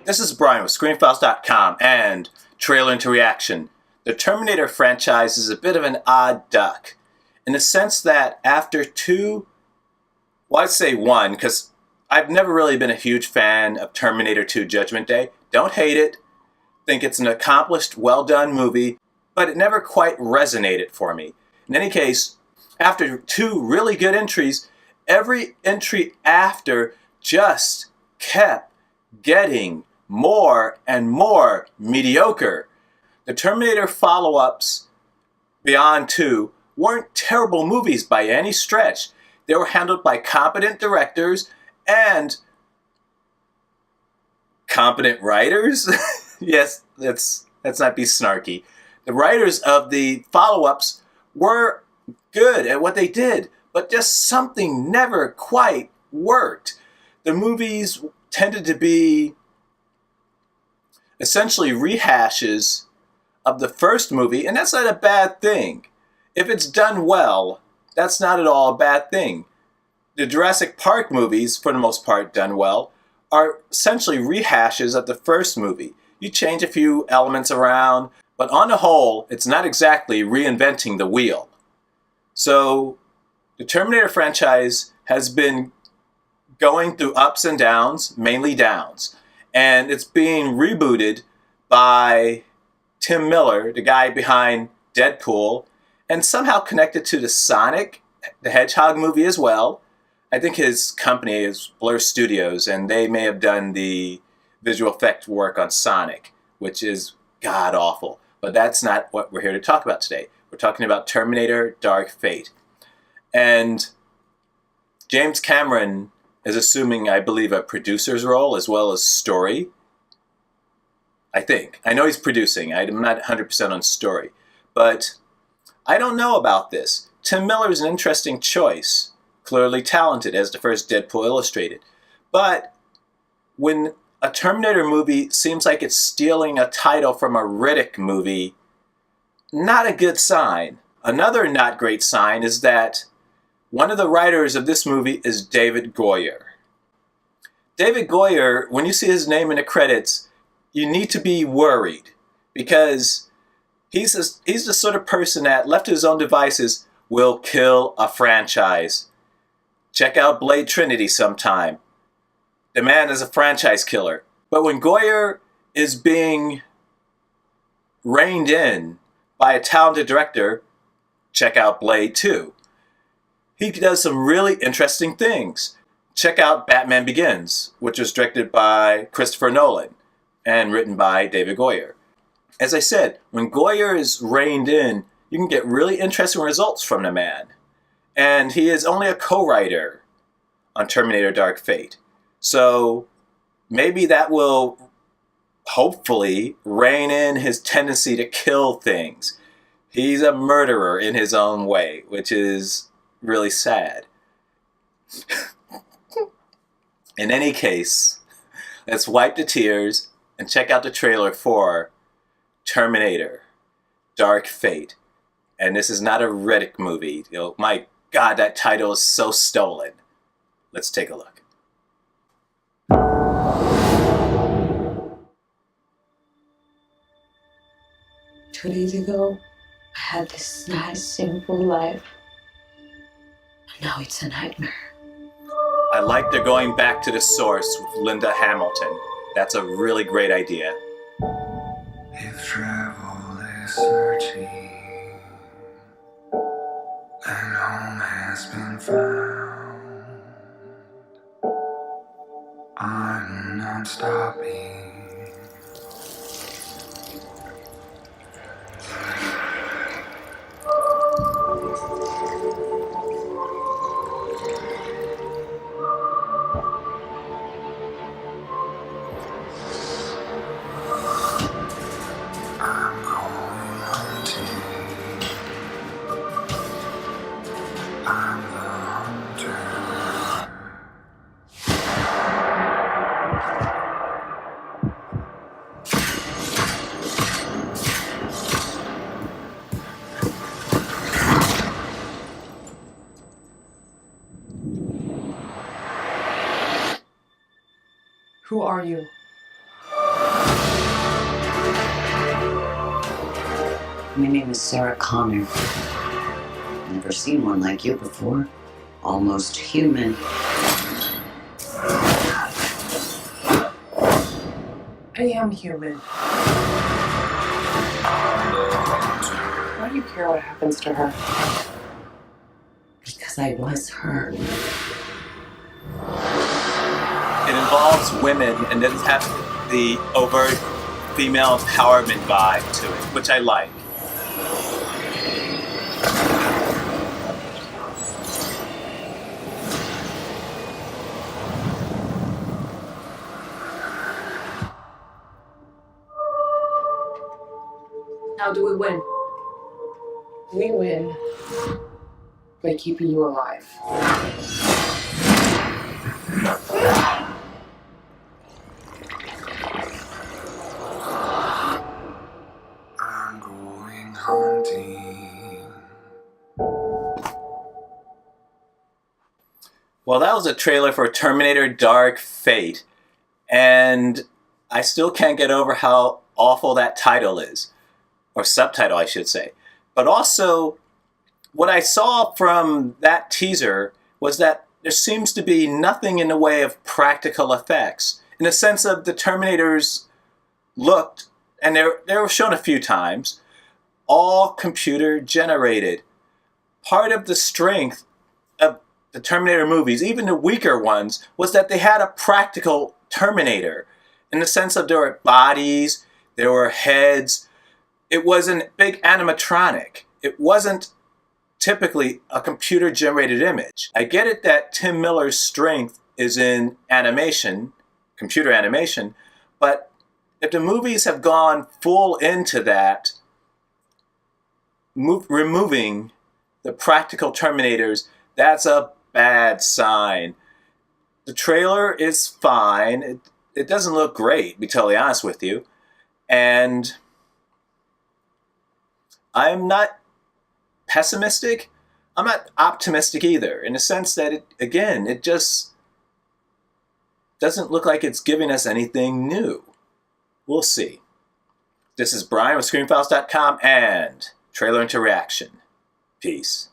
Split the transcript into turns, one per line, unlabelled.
This is Brian with ScreenFiles.com and Trailer into Reaction. The Terminator franchise is a bit of an odd duck in the sense that after I'd say one, because I've never really been a huge fan of Terminator 2 Judgment Day. Don't hate it. Think it's an accomplished, well-done movie, but it never quite resonated for me. In any case, after two really good entries, every entry after just kept getting more and more mediocre. The Terminator follow-ups beyond 2 weren't terrible movies by any stretch. They were handled by competent directors and competent writers. Yes, let's not be snarky. The writers of the follow-ups were good at what they did, but just something never quite worked. The movies tended to be essentially rehashes of the first movie, and that's not a bad thing. If it's done well, that's not at all a bad thing. The Jurassic Park movies, for the most part done well, are essentially rehashes of the first movie. You change a few elements around, but on the whole, it's not exactly reinventing the wheel. So, the Terminator franchise has been going through ups and downs, mainly downs. And it's being rebooted by Tim Miller, the guy behind Deadpool, and somehow connected to the Sonic the Hedgehog movie as well. I think his company is Blur Studios, and they may have done the visual effect work on Sonic, which is god-awful. But that's not what we're here to talk about today. We're talking about Terminator Dark Fate. And James Cameron is assuming, I believe, a producer's role as well as story. I think. I know he's producing. I'm not 100% on story. But I don't know about this. Tim Miller is an interesting choice. Clearly talented, as the first Deadpool illustrated. But when a Terminator movie seems like it's stealing a title from a Riddick movie, not a good sign. Another not great sign is that one of the writers of this movie is David Goyer. David Goyer, when you see his name in the credits, you need to be worried because he's the sort of person that, left to his own devices, will kill a franchise. Check out Blade Trinity sometime. The man is a franchise killer. But when Goyer is being reined in by a talented director, check out Blade 2. He does some really interesting things. Check out Batman Begins, which was directed by Christopher Nolan and written by David Goyer. As I said, when Goyer is reined in, you can get really interesting results from the man. And he is only a co-writer on Terminator Dark Fate. So maybe that will hopefully rein in his tendency to kill things. He's a murderer in his own way, which is really sad. In any case, let's wipe the tears and check out the trailer for Terminator Dark Fate. And this is not a Riddick movie. My God, that title is so stolen. Let's take a look.
2 days ago, I had this nice, simple life. Now it's a nightmare.
I like they're going back to the source with Linda Hamilton. That's a really great idea.
If travel is searching and home has been found, I'm not stopping. I'm going hunting. I'm the hunter.
Who are you? My name is Sarah Connor. Never seen one like you before. Almost human.
I am human. Why do you care what happens to her?
Because I was her.
It involves women and doesn't have the overt female empowerment vibe to it, which I like.
How do we win? We win by keeping you alive.
I'm going hunting.
Well, that was a trailer for Terminator Dark Fate, and I still can't get over how awful that title is, or subtitle, I should say. But also, what I saw from that teaser was that there seems to be nothing in the way of practical effects, in the sense of the Terminators looked, and they were shown a few times, all computer generated. Part of the strength of the Terminator movies, even the weaker ones, was that they had a practical Terminator, in the sense of there were bodies, there were heads. It wasn't big animatronic. It wasn't typically a computer generated image. I get it that Tim Miller's strength is in animation, computer animation, but if the movies have gone full into that, removing the practical Terminators, that's a bad sign. The trailer is fine. It doesn't look great, to be totally honest with you. And I'm not pessimistic. I'm not optimistic either, in the sense that, it just doesn't look like it's giving us anything new. We'll see. This is Brian with ScreenFiles.com and Trailer into Reaction. Peace.